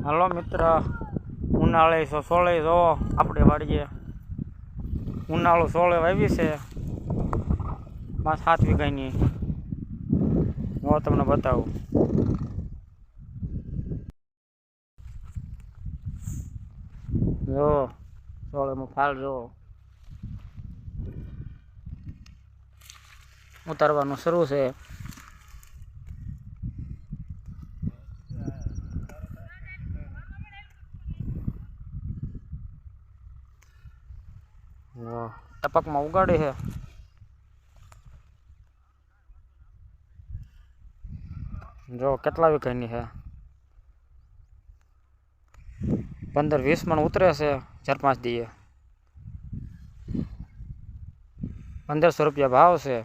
હાલો મિત્ર, ઉનાળે સોળે જોવો આપણે વાડીએ ઉનાળો સોળે વાવી છે 5-7 વીઘાની. હું તમને બતાવું. જો સોળેમાં ફાલ જો ઉતારવાનું શરૂ છે. ટપકમાં ઉગાડી છે. જો કેટલા વીઘાની છે. 15-20 મણ ઉતરે છે 4-5 દીએ. 1500 રૂપિયા ભાવ છે.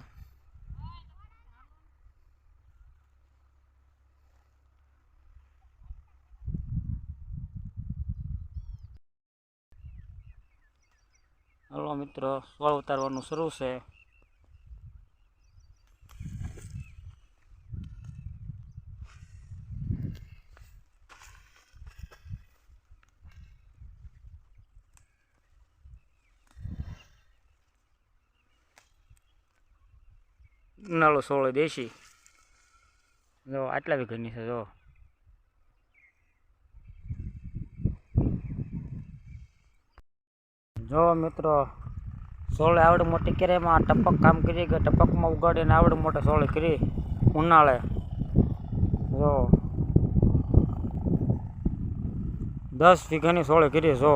હલો મિત્રો, સોળ ઉતારવાનું શરૂ છે. ઉનાળો સોળે દેશી જો આટલા વીઘાની છે. જો મિત્રો, સોળે આવડે મોટી કેરીમાં ટપક કામ કરી કે ટપકમાં ઉગાડીને આવડે મોટે સોળે કરી ઉનાળે. જો 10 વીઘાની સોળે કરી જો.